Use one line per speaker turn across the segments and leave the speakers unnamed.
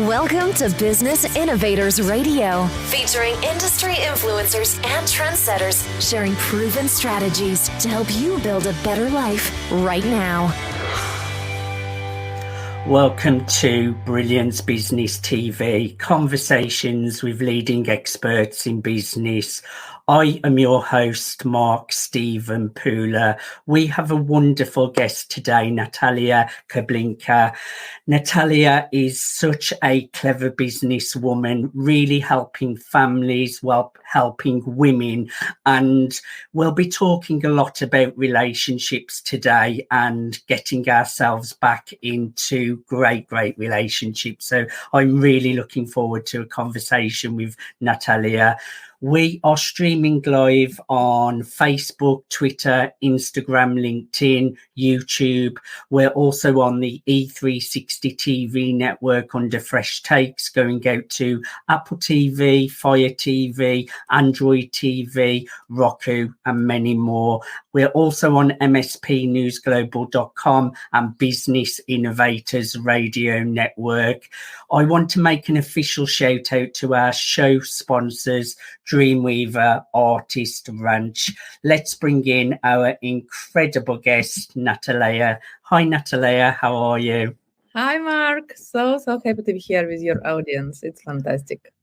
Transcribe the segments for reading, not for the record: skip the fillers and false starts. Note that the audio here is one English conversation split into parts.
Welcome to Business Innovators Radio, featuring industry influencers and trendsetters sharing proven strategies to help you build a better life right now.
Welcome to Brilliance Business TV, conversations with leading experts in business. I am your host, Mark Stephen Pooler. We have a wonderful guest today, Natalia Kobylkina. Natalia is such a clever businesswoman, really helping families while helping women. And we'll be talking a lot about relationships today and getting ourselves back into great relationships. So I'm really looking forward to a conversation with Natalia. We are streaming live on Facebook, Twitter, Instagram, LinkedIn, YouTube. We're also on the E360 TV network under Fresh Takes, going out to Apple TV, Fire TV, Android TV, Roku, and many more. We're also on mspnewsglobal.com and Business Innovators Radio Network. I want to make an official shout out to our show sponsors, Dreamweaver Artist Ranch. Let's bring in our incredible guest, Natalia. Hi, Natalia. How are you?
Hi, Mark. So happy to be here with your audience. It's fantastic.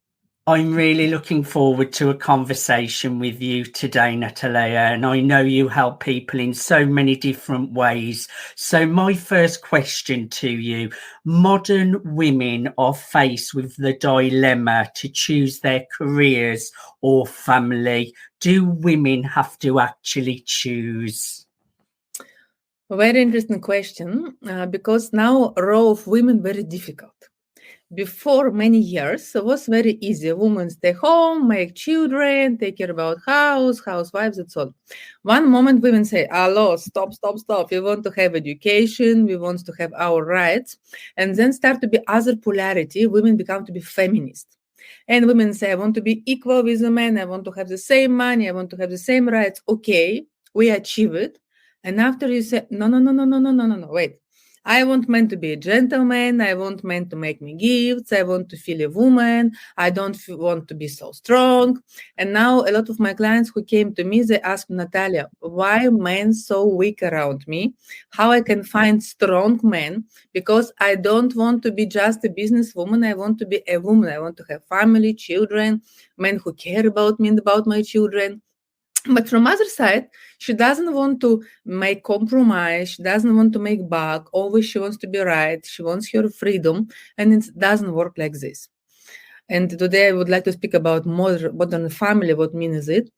I'm really looking forward to a conversation with you today, Natalia, and I know you help people in so many different ways. So my first question to you, modern women are faced with the dilemma to choose their careers or family. Do women have to actually choose?
Very interesting question, because now role of women very difficult. Before many years, it was very easy. Women stay home, make children, take care about housewives, that's all. One moment women say, hello, stop. We want to have education. We want to have our rights. And then start to be other polarity. Women become to be feminist. And women say, I want to be equal with the men. I want to have the same money. I want to have the same rights. Okay, we achieve it. And after you say, no, wait. I want men to be a gentleman. I want men to make me gifts. I want to feel a woman. I don't want to be so strong. And now a lot of my clients who came to me, they ask Natalia, why men so weak around me? How I can find strong men? Because I don't want to be just a businesswoman. I want to be a woman. I want to have family, children, men who care about me and about my children. But from other side, she doesn't want to make compromise. She doesn't want to make back. Always she wants to be right. She wants her freedom. And it doesn't work like this. And today I would like to speak about modern family. What means it?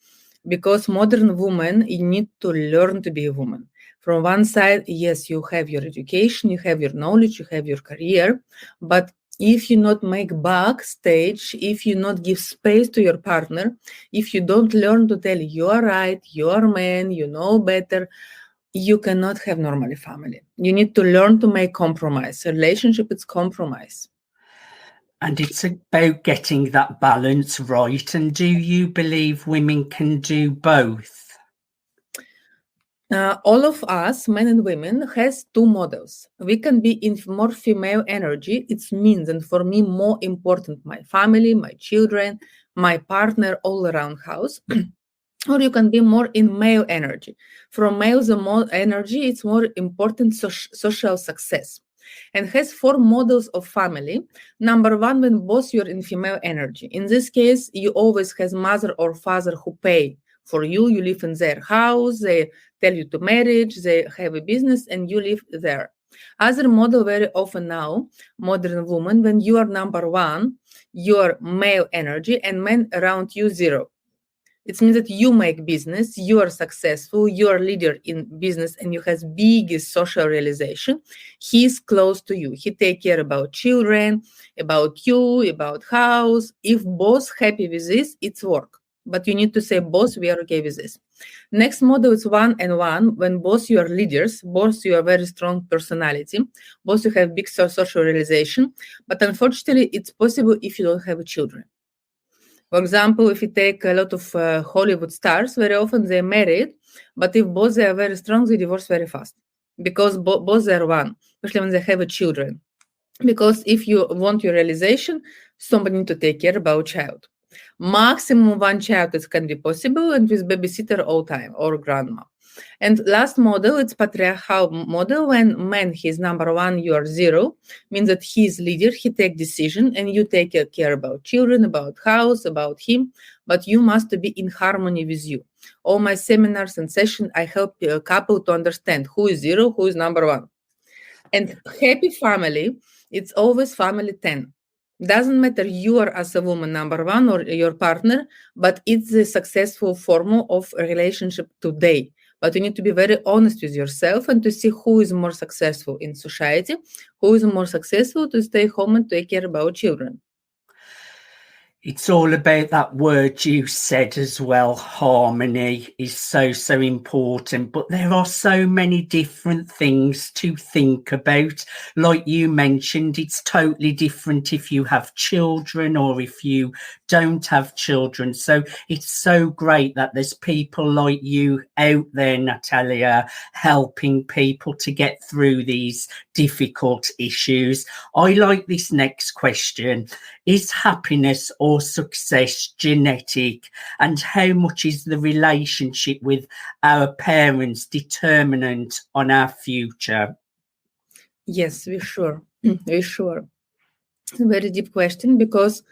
Because modern woman, you need to learn to be a woman. From one side, yes, you have your education, you have your knowledge, you have your career. But if you not make backstage, if you not give space to your partner, if you don't learn to tell you are right, you are man, you know better, you cannot have normally family. You need to learn to make compromise. A relationship is compromise.
And it's about getting that balance right. And do you believe women can do both?
All of us, men and women, has two models. We can be in more female energy. It means, and for me, more important, my family, my children, my partner, all around house. Or you can be more in male energy. From male, the more energy, it's more important social success. And has four models of family. Number one, when both you're in female energy. In this case, you always has mother or father who pay for you. You live in their house. They tell you to marriage. They have a business and you live there. Other model very often now, modern woman, when you are number one, your male energy and men around you zero. It means that you make business, you are successful, you are leader in business, and you have biggest social realization. He's close to you. He take care about children, about you, about house. If both happy with this, it's work. But you need to say both, we are okay with this. Next model is one and one, when both you are leaders, both you are very strong personality, both you have big social realization. But unfortunately, it's possible if you don't have children. For example, if you take a lot of Hollywood stars, very often they're married, but if both they are very strong, they divorce very fast because both they are one, especially when they have children. Because if you want your realization, somebody need to take care about child. Maximum one child it can be possible, and with babysitter all time or grandma. And last model, it's patriarchal model. When man he's number one, you are zero, means that he is leader, he take decision, and you take care about children, about house, about him, but you must be in harmony with you. All my seminars and sessions, I help a couple to understand who is zero, who is number one. And happy family, it's always family 10. Doesn't matter you are as a woman number one or your partner, but it's the successful form of a relationship today. But you need to be very honest with yourself and to see who is more successful in society, who is more successful to stay home and take care about children.
It's all about that word you said as well. Harmony is so important, but there are so many different things to think about. Like you mentioned, it's totally different if you have children or if you don't have children. So it's so great that there's people like you out there, Natalia, helping people to get through these difficult issues. I like this next question. Is happiness or success genetic, and how much is the relationship with our parents determinant on our future?
Yes, we're sure. We're sure. It's a very deep question, because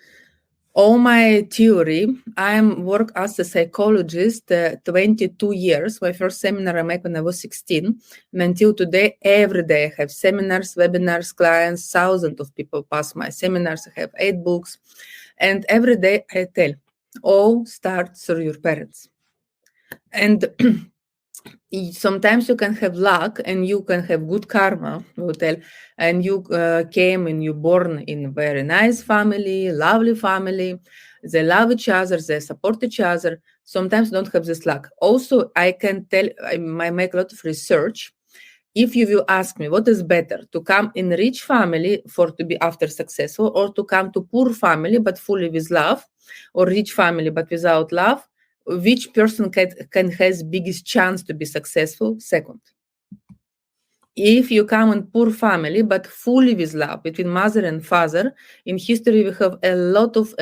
all my theory, I work as a psychologist 22 years. My first seminar I made when I was 16. And until today, every day I have seminars, webinars, clients, thousands of people pass my seminars. I have 8 books. And every day I tell, all starts through your parents. And sometimes you can have luck and you can have good karma, we will tell, and you came and you born in a very nice family, lovely family. They love each other, they support each other. Sometimes don't have this luck. Also, I can tell, I make a lot of research. If you will ask me what is better, to come in rich family for to be after successful, or to come to poor family but fully with love, or rich family but without love, which person can has biggest chance to be successful? Second. If you come in poor family but fully with love between mother and father, in history we have a lot of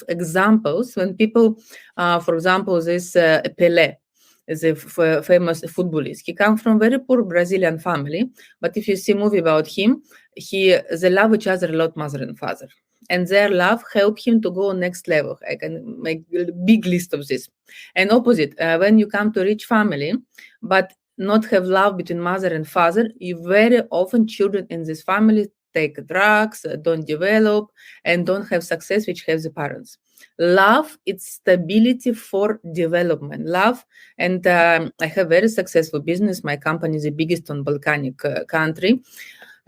examples when people, for example, this Pelé, the famous footballist, he comes from very poor Brazilian family, but if you see a movie about him, they love each other a lot, mother and father. And their love helped him to go next level. I can make a big list of this. And opposite, when you come to rich family, but not have love between mother and father, you very often children in this family take drugs, don't develop, and don't have success, which have the parents. Love, it's stability for development. Love, and I have very successful business. My company is the biggest on Balkanic country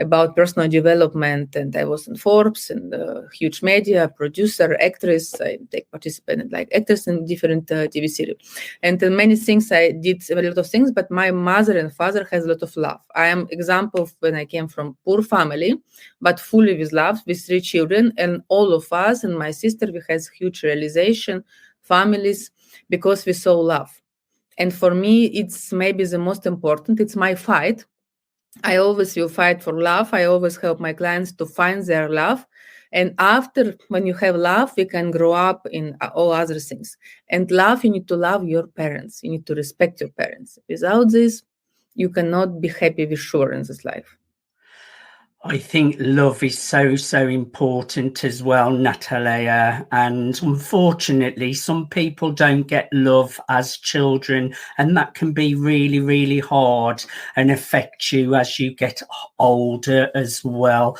about personal development, and I was in Forbes and huge media, producer, actress. I take participated like actress in different TV series, and many things I did a lot of things. But my mother and father has a lot of love. I am example of when I came from poor family, but fully with love, with 3 children, and all of us and my sister we has huge realization, families, because we saw love. And for me, it's maybe the most important. It's my fight. I always will fight for love. I always help my clients to find their love. And after, when you have love, we can grow up in all other things. And love, you need to love your parents. You need to respect your parents. Without this, you cannot be happy with sure in this life.
I think love is so important as well, Natalia. And unfortunately, some people don't get love as children, and that can be really, really hard and affect you as you get older as well.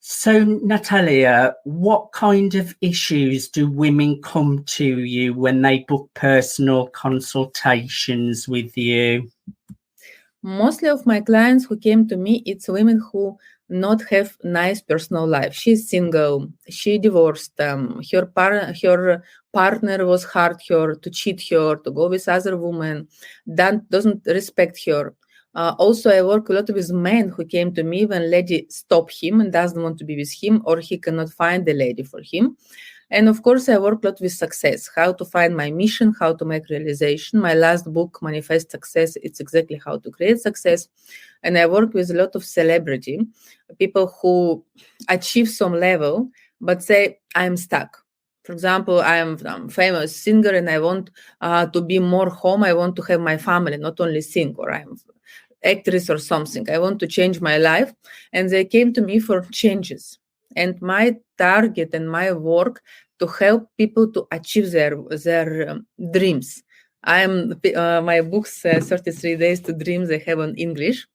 So, Natalia, what kind of issues do women come to you when they book personal consultations with you?
Mostly of my clients who came to me, it's women who not have nice personal life. She's single, she divorced, her partner was hard her, to cheat her, to go with other women, that doesn't respect her. Also, I work a lot with men who came to me when lady stop him and doesn't want to be with him, or he cannot find the lady for him. And of course, I work a lot with success, how to find my mission, how to make realization. My last book, Manifest Success, it's exactly how to create success. And I work with a lot of celebrity, people who achieve some level, but say, I'm stuck. For example, I'm a famous singer and I want to be more home. I want to have my family, not only sing, or I'm actress or something. I want to change my life. And they came to me for changes. And my target and my work to help people to achieve their dreams. My books, 33 Days to Dreams, I have on English.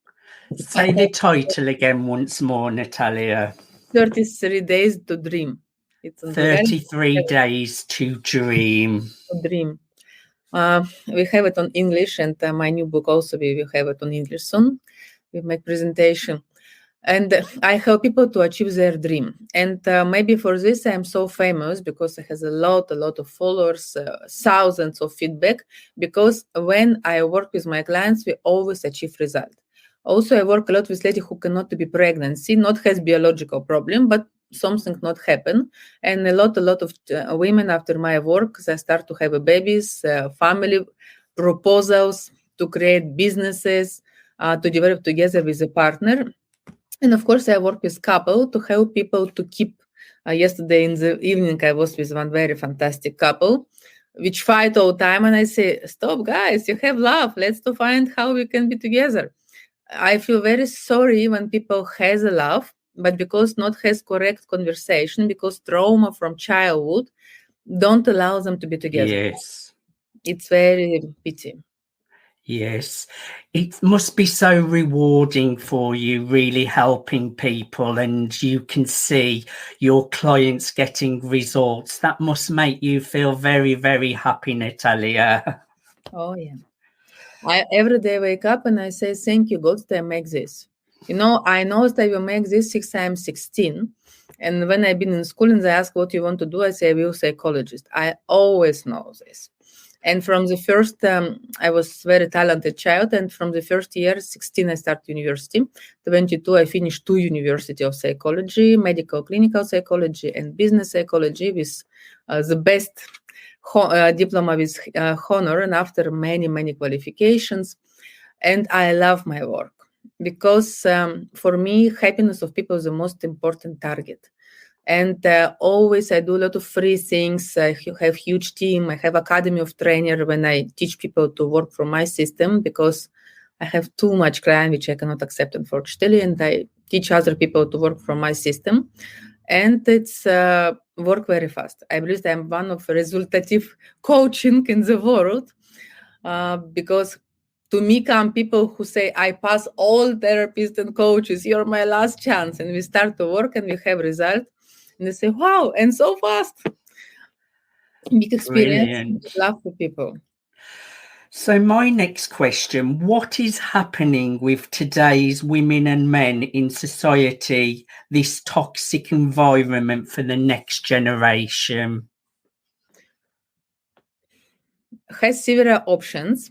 Say the title again once more, Natalia.
33 Days to Dream.
It's 33 Days to Dream.
Dream. We have it on English, and my new book also, we will have it on English soon with my presentation. And I help people to achieve their dream. And maybe for this, I'm so famous because I have a lot of followers, thousands of feedback, because when I work with my clients, we always achieve result. Also, I work a lot with ladies who cannot be pregnancy, not has biological problem, but something not happen. And a lot of women after my work, they start to have babies, family proposals, to create businesses, to develop together with a partner. And of course, I work with couple to help people to keep. Yesterday in the evening, I was with one very fantastic couple, which fight all the time. And I say, stop, guys, you have love. Let's to find how we can be together. I feel very sorry when people has a love, but because not has correct conversation, because trauma from childhood don't allow them to be together.
Yes.
It's very pity.
Yes, it must be so rewarding for you, really helping people, and you can see your clients getting results. That must make you feel very, very happy, Natalia.
Oh, yeah. I every day wake up and I say, thank you, God, that I make this. I know that I will make this since I'm 16. And when I've been in school and they ask what you want to do, I say, I will psychologist. I always know this. And from the first, I was very talented child. And from the first year, 16, I started university. 22, I finished 2 university of psychology, medical clinical psychology and business psychology with the best diploma with honor, and after many qualifications. And I love my work because for me, happiness of people is the most important target. And always I do a lot of free things. I have huge team. I have academy of trainer when I teach people to work from my system, because I have too much client which I cannot accept, unfortunately, and I teach other people to work from my system. And it's work very fast. I believe I'm one of resultative coaching in the world, because to me come people who say, I pass all therapists and coaches, you're my last chance. And we start to work and we have result. And they say, wow, and so fast. Big experience, love for people.
So my next question, what is happening with today's women and men in society, this toxic environment for the next generation?
Has several options.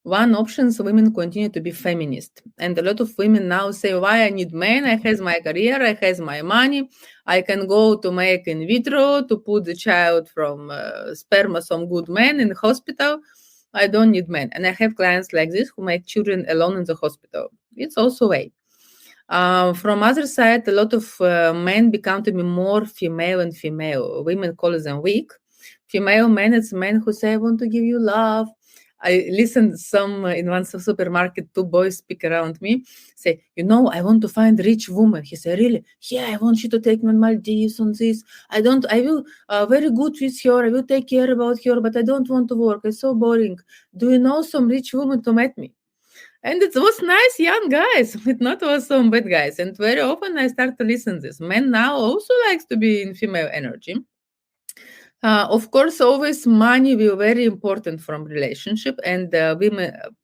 One option is women continue to be feminist. And a lot of women now say, why I need men? I have my career, I have my money. I can go to make in vitro to put the child from sperma, some good men in the hospital. I don't need men. And I have clients like this who make children alone in the hospital. It's also a way. From other side, a lot of men become to be more female and female. Women call them weak. Female men, it's men who say, I want to give you love. I listened in one supermarket, 2 boys speak around me, say, I want to find rich woman. He said, really? Yeah, I want you to take me on Maldives on this. I will very good with her. I will take care about her, but I don't want to work. It's so boring. Do you know some rich woman to meet me? And it was nice young guys. It not was some bad guys. And very often I start to listen to this. Men now also likes to be in female energy. Of course, always money will be very important from relationship, and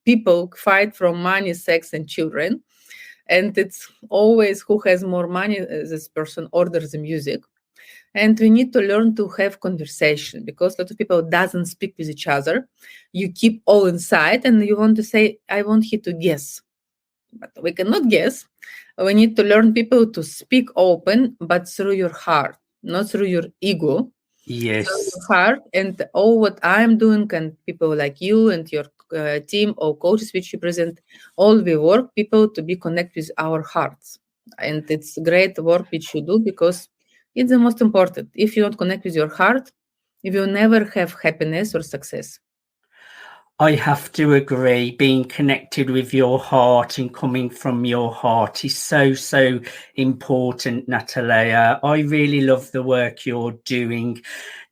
people fight from money, sex, and children. And it's always who has more money, this person orders the music. And we need to learn to have conversation, because a lot of people doesn't speak with each other. You keep all inside and you want to say, I want you to guess. But we cannot guess. We need to learn people to speak open, but through your heart, not through your ego.
Yes.
So your heart and all what I'm doing, and people like you and your team or coaches which you present, all we work people to be connected with our hearts. And it's great work which you do because it's the most important. If you don't connect with your heart, you will never have happiness or success.
I have to agree. Being connected with your heart and coming from your heart is so important, Natalia. I really love the work you're doing.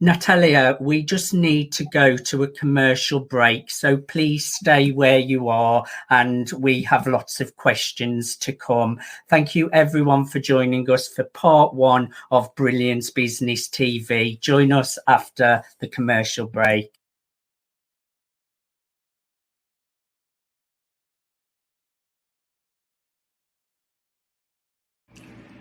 Natalia, we just need to go to a commercial break, so please stay where you are, and we have lots of questions to come. Thank you everyone for joining us for part 1 of Brilliance Business TV. Join us after the commercial break.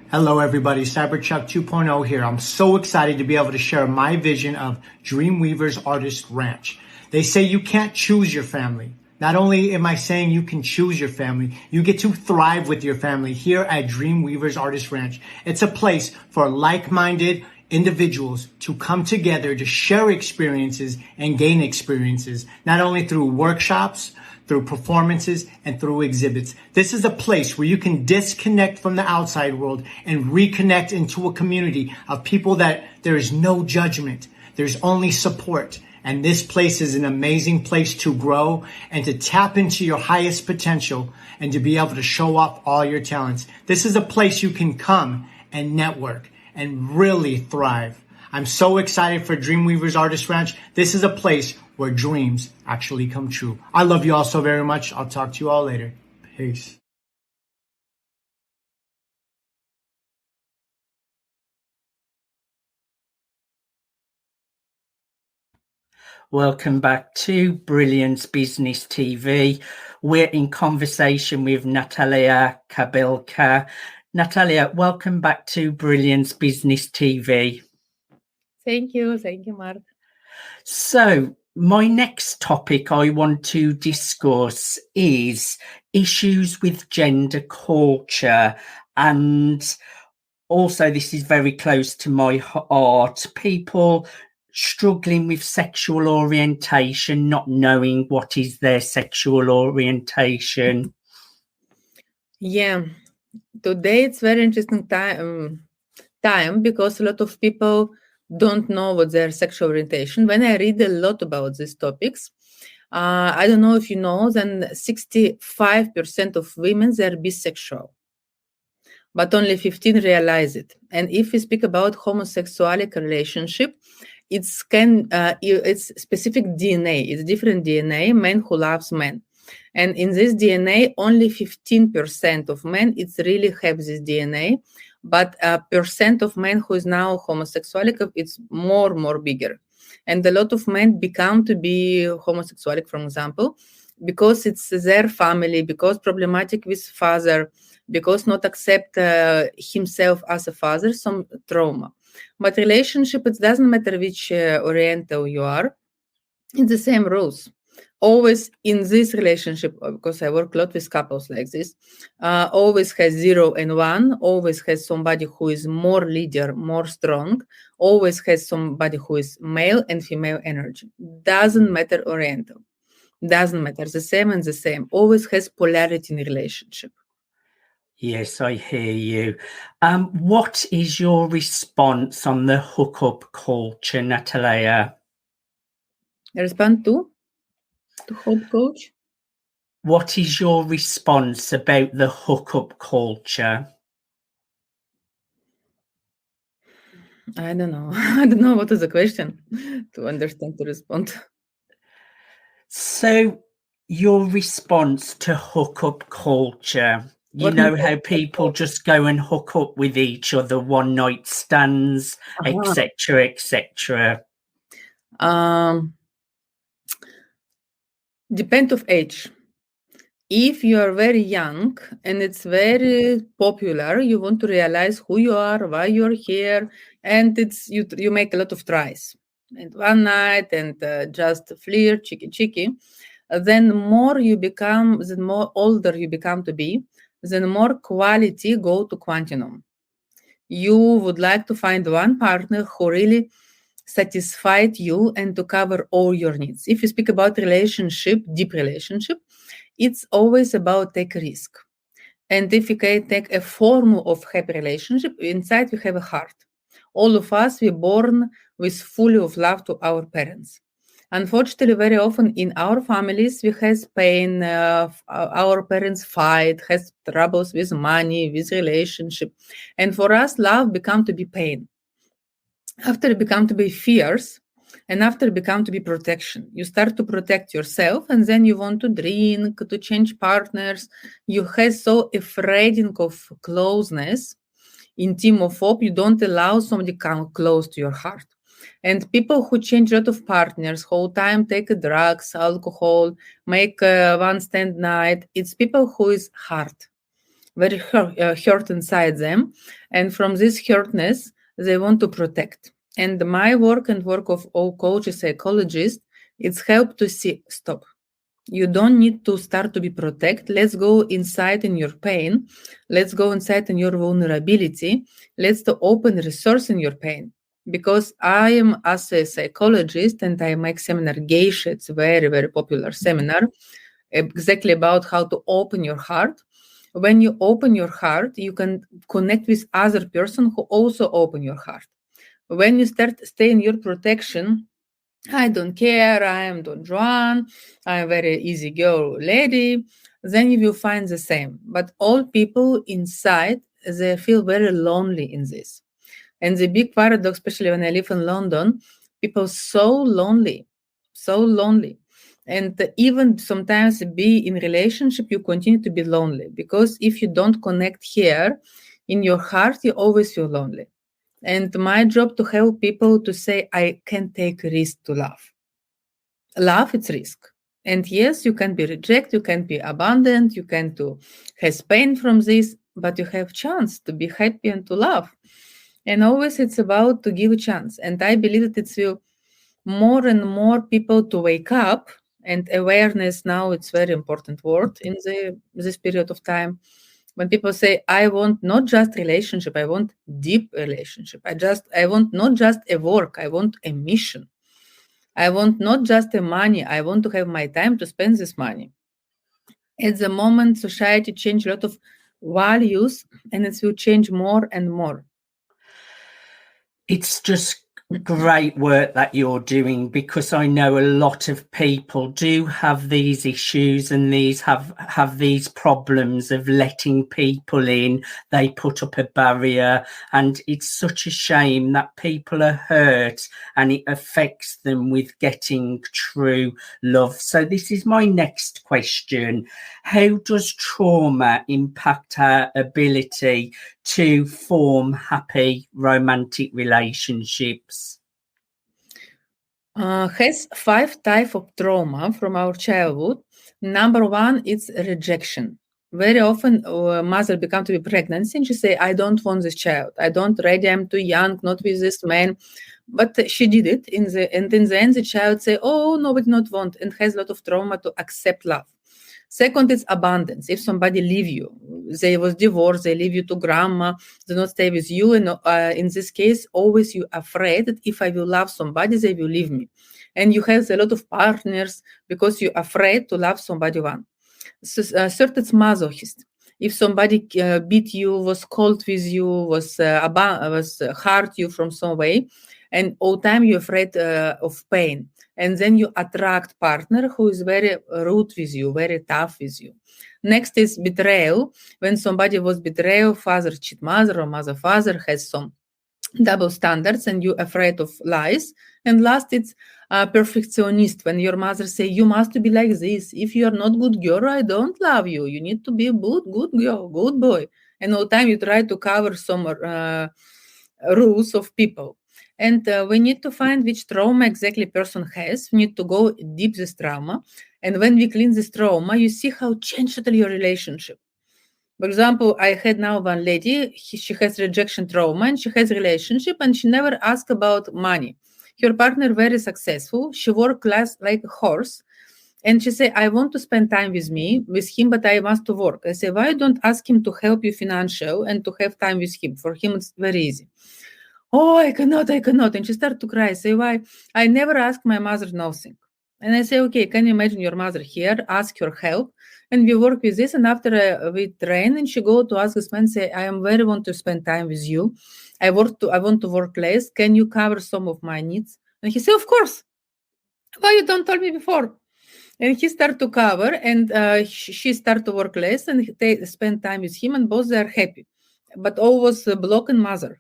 Hello everybody, Cyberchuck 2.0 here. I'm so excited to be able to share my vision of Dreamweavers Artist Ranch. They say you can't choose your family. Not only am I saying you can choose your family, you get to thrive with your family here at Dreamweavers Artist Ranch. It's a place for like-minded individuals to come together to share experiences and gain experiences, not only through workshops, through performances, and through exhibits. This is a place where you can disconnect from the outside world and reconnect into a community of people that there is no judgment. There's only support. And this place is an amazing place to grow and to tap into your highest potential and to be able to show off all your talents. This is a place you can come and network and really thrive. I'm so excited for Dreamweavers Artist Ranch. This is a place where dreams actually come true. I love you all so very much. I'll talk to you all later. Peace.
Welcome back to Brilliance Business TV. We're in conversation with Natalia Kobylkina. Natalia, welcome back to Brilliance Business TV.
Thank you, Mark.
So, my next topic I want to discuss is issues with gender culture, and also this is very close to my heart. People struggling with sexual orientation, not knowing what is their sexual orientation.
Yeah, today it's very interesting time because a lot of people don't know what their sexual orientation. When I read a lot about these topics, I don't know if you know, then 65% of women, they're bisexual, but only 15 realize it. And if we speak about homosexual relationship, it's specific DNA. It's different DNA, men who loves men. And in this DNA, only 15% of men, it's really have this DNA. But percent of men who is now homosexual, it's more bigger. And a lot of men become to be homosexual, for example, because it's their family, because problematic with father, because not accept himself as a father, some trauma. But relationship, it doesn't matter which oriental you are, it's the same rules. Always in this relationship, because I work a lot with couples like this, always has 0 and 1, always has somebody who is more leader, more strong, always has somebody who is male and female energy. Doesn't matter oriental. Doesn't matter. The same and the same. Always has polarity in relationship.
Yes, I hear you. What is your response on the hookup culture, Natalia?
Respond to hope coach.
What is your response about the hookup culture?
I don't know. I don't know what is the question to understand, to respond.
So, your response to hookup culture, you know how people just go and hook up with each other, one night stands, etc., etc.
Depend of age. If you are very young and it's very popular, you want to realize who you are, why you're here, and it's you make a lot of tries. And one night and just flirt, cheeky. Then more you become, the more older you become to be, then more quality go to quantum. You would like to find one partner who really satisfy you and to cover all your needs. If you speak about relationship, deep relationship, it's always about take a risk. And if you can take a form of happy relationship, inside we have a heart. All of us, we're born with fully of love to our parents. Unfortunately, very often in our families, we have pain, our parents fight, has troubles with money, with relationship. And for us, love become to be pain. After it become to be fears, and after it become to be protection. You start to protect yourself, and then you want to drink, to change partners. You have so afraid of closeness, intim of hope, you don't allow somebody come close to your heart. And people who change a lot of partners, whole time take drugs, alcohol, make one stand night, it's people who is hurt, very hurt inside them. And from this hurtness, they want to protect. And my work and work of all coaches, psychologists, it's help to see, stop. You don't need to start to be protect. Let's go inside in your pain. Let's go inside in your vulnerability. Let's to open resource in your pain. Because I am as a psychologist and I make seminar Geisha. It's a very, very popular seminar exactly about how to open your heart. When you open your heart, you can connect with other person who also open your heart. When you start stay in your protection, I don't care, I am Don Juan, I'm very easy girl lady, then you will find the same. But all people inside, they feel very lonely in this. And the big paradox, especially when I live in London, people so lonely. And even sometimes be in relationship, you continue to be lonely. Because if you don't connect here, in your heart, you always feel lonely. And my job to help people to say, I can take risk to love. Love, it's risk. And yes, you can be rejected, you can be abandoned, you can to have pain from this, but you have chance to be happy and to love. And always it's about to give a chance. And I believe that it's will more and more people to wake up, and awareness now, it's very important word in this period of time. When people say, I want not just relationship, I want deep relationship. I want not just a work, I want a mission. I want not just a money, I want to have my time to spend this money. At the moment, society changed a lot of values, and it will change more and more.
It's just great work that you're doing, because I know a lot of people do have these issues and have these problems of letting people in. They put up a barrier, and it's such a shame that people are hurt and it affects them with getting true love. So this is my next question. How does trauma impact our ability to form happy romantic relationships?
Has 5 types of trauma from our childhood. Number 1, it's rejection. Very often, mother become to be pregnant and she say, I don't want this child. I don't ready. I'm too young, not with this man. But she did it. And in the end, the child say, oh, nobody not want, and has a lot of trauma to accept love. Second is abandonance. If somebody leave you, they was divorced, they leave you to grandma, they not stay with you. And in this case, always you afraid that if I will love somebody, they will leave me. And you have a lot of partners because you're afraid to love somebody one. So, third, it's masochist. If somebody beat you, was cold with you, was hurt you from some way, and all time you're afraid of pain. And then you attract partner who is very rude with you, very tough with you. Next is betrayal. When somebody was betrayal, father cheat mother or mother father has some double standards and you're afraid of lies. And last, it's perfectionist. When your mother say, you must be like this. If you are not good girl, I don't love you. You need to be a good girl, good boy. And all the time you try to cover some rules of people. And we need to find which trauma exactly person has. We need to go deep this trauma. And when we clean this trauma, you see how changed totally your relationship. For example, I had now one lady, she has rejection trauma and she has relationship and she never asked about money. Her partner very successful. She worked class like a horse. And she said, I want to spend time with him, but I must to work. I say, why don't ask him to help you financial and to have time with him? For him, it's very easy. oh, I cannot. And she started to cry. Say, why? I never asked my mother nothing. And I say, okay, can you imagine your mother here? Ask her help. And we work with this. And after we train, and she go to ask this man, say, I am very want to spend time with you. I want to work less. Can you cover some of my needs? And he said, of course. Why you don't tell me before? And he started to cover, and she started to work less, and they spend time with him, and both they are happy. But always blocking mother.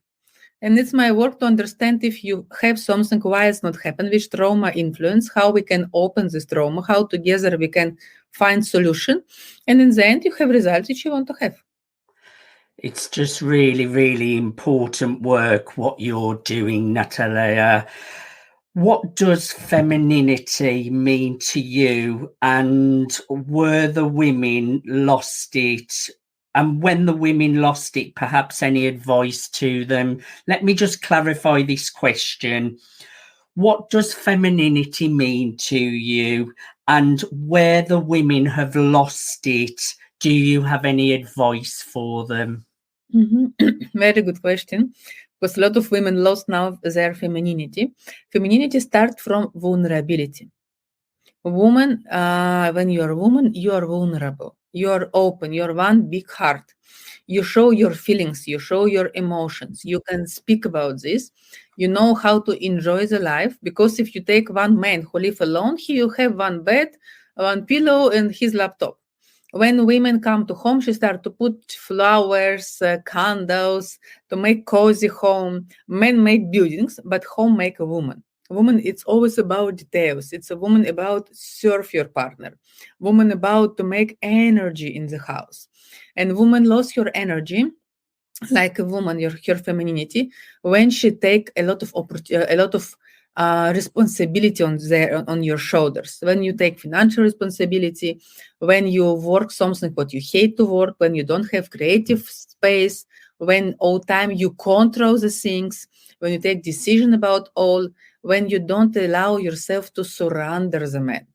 And it's my work to understand if you have something, why it's not happened, which trauma influence, how we can open this trauma, how together we can find solution. And in the end, you have results which you want to have.
It's just really, really important work what you're doing, Natalia. What does femininity mean to you, and were the women lost it? And when the women lost it, perhaps any advice to them? Let me just clarify this question. What does femininity mean to you? And where the women have lost it, do you have any advice for them?
Very good question. Because a lot of women lost now their femininity. Femininity starts from vulnerability. Woman, when you are a woman, you are vulnerable. You are open. You are one big heart. You show your feelings. You show your emotions. You can speak about this. You know how to enjoy the life. Because if you take one man who live alone, he will have one bed, one pillow, and his laptop. When women come to home, she start to put flowers, candles, to make cozy home. Men make buildings, but home make a woman. Woman, it's always about details. It's a woman about serve your partner. Woman about to make energy in the house. And woman lost her energy, like a woman, her femininity, when she take a lot of responsibility on your shoulders. When you take financial responsibility, when you work something what you hate to work, when you don't have creative space, when all time you control the things, when you take decision about all, when you don't allow yourself to surrender the man.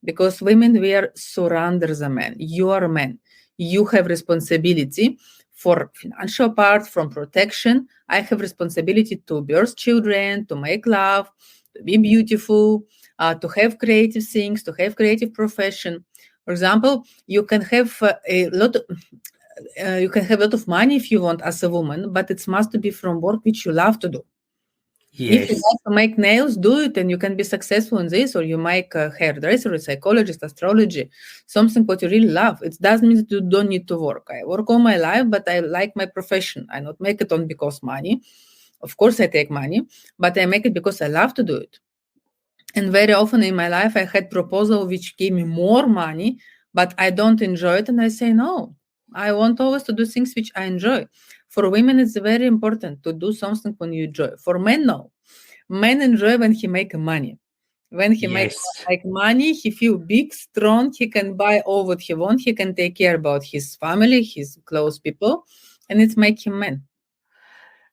Because women, we are surrender the man. You are a man. You have responsibility for financial part, from protection. I have responsibility to birth children, to make love, to be beautiful, to have creative things, to have creative profession. For example, you can have a lot of money if you want as a woman, but it must be from work which you love to do.
Yes.
If you like to make nails, do it, and you can be successful in this, or you make a hairdresser, a psychologist, astrology, something what you really love. It doesn't mean that you don't need to work. I work all my life, but I like my profession. I not make it on because money. Of course, I take money, but I make it because I love to do it. And very often in my life, I had proposal which gave me more money, but I don't enjoy it, and I say no. I want always to do things which I enjoy. For women, it's very important to do something when you enjoy. For men, no. Men enjoy when he make money. When he makes like money, he feel big, strong. He can buy all what he wants. He can take care about his family, his close people, and it's make him man.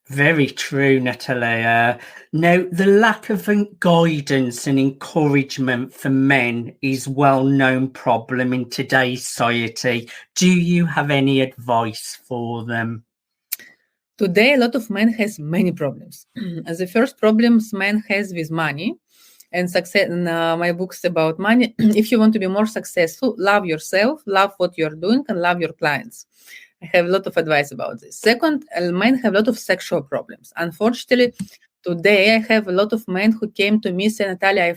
Very true, Natalia. Now, the lack of guidance and encouragement for men is a well-known problem in today's society. Do you have any advice for them?
Today, a lot of men has many problems. As the first problems men has with money and success. In my books about money, if you want to be more successful, love yourself, love what you're doing, and love your clients. I have a lot of advice about this. Second, men have a lot of sexual problems. Unfortunately, today I have a lot of men who came to me saying, Natalia,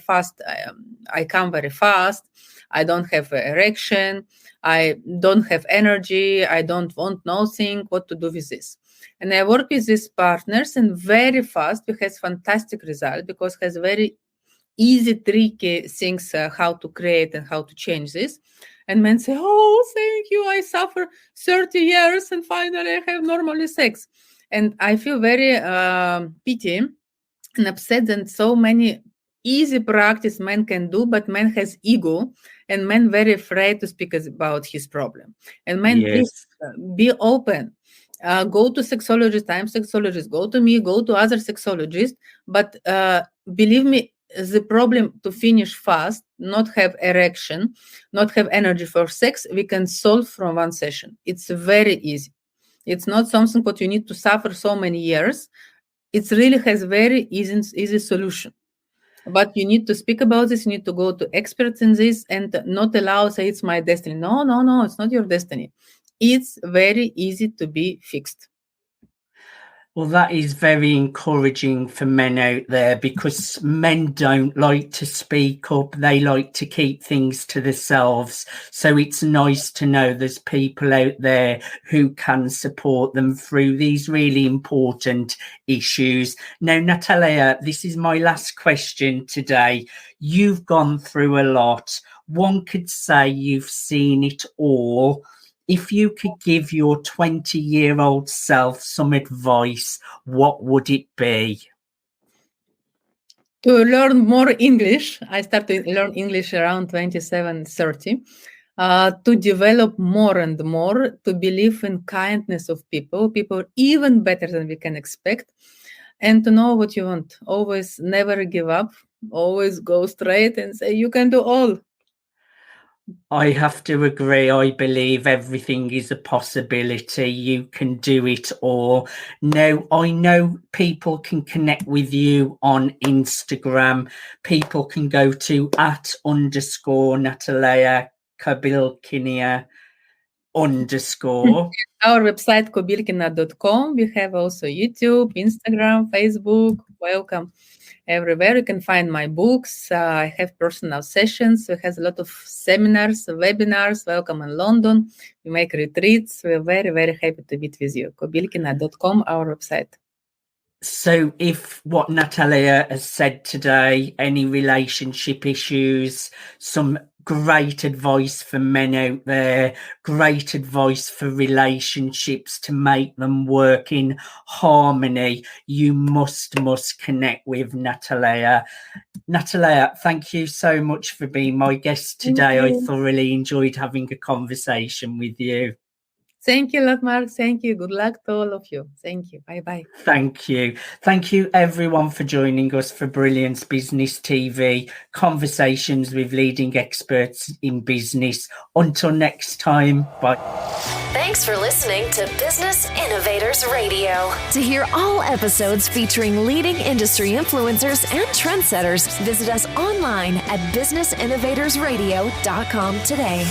I come very fast. I don't have an erection. I don't have energy. I don't want nothing. What to do with this? And I work with these partners, and very fast we have fantastic result because it has very easy, tricky things how to create and how to change this. And men say, oh, thank you. I suffer 30 years and finally I have normally sex. And I feel very pity and upset that so many easy practice men can do, but man has ego and men very afraid to speak about his problem. And men, please be open. Go to sexologist, I'm sexologist, go to me, go to other sexologists. But believe me, the problem to finish fast, not have erection, not have energy for sex, we can solve from one session. It's very easy. It's not something what you need to suffer so many years. It really has very easy solution. But you need to speak about this. You need to go to experts in this and not allow, say, it's my destiny. No, it's not your destiny. It's very easy to be fixed.
Well, that is very encouraging for men out there, because men don't like to speak up. They like to keep things to themselves. So it's nice to know there's people out there who can support them through these really important issues. Now, Natalia, this is my last question today. You've gone through a lot. One could say you've seen it all. If you could give your 20-year-old self some advice, what would it be?
To learn more English. I started to learn English around 27, 30. To develop more and more, to believe in kindness of people even better than we can expect, and to know what you want. Always never give up. Always go straight and say, you can do all.
I have to agree. I believe everything is a possibility. You can do it all. Now, I know people can connect with you on Instagram. People can go to @_Natalia Kobylkina _.
Our website, Kobylkina.com. We have also YouTube, Instagram, Facebook. Welcome everywhere. You can find my books. I have personal sessions. We have a lot of seminars, webinars. Welcome in London. We make retreats. We're very, very happy to meet with you. Kobylkina.com, our website.
So if what Natalia has said today, any relationship issues, some great advice for men out there, great advice for relationships to make them work in harmony, you must connect with Natalia. Natalia, thank you so much for being my guest today. I thoroughly enjoyed having a conversation with you.
Thank you a lot, Mark. Thank you. Good luck to all of you. Thank you. Bye-bye.
Thank you. Thank you, everyone, for joining us for Brilliance Business TV, conversations with leading experts in business. Until next time, bye.
Thanks for listening to Business Innovators Radio. To hear all episodes featuring leading industry influencers and trendsetters, visit us online at businessinnovatorsradio.com today.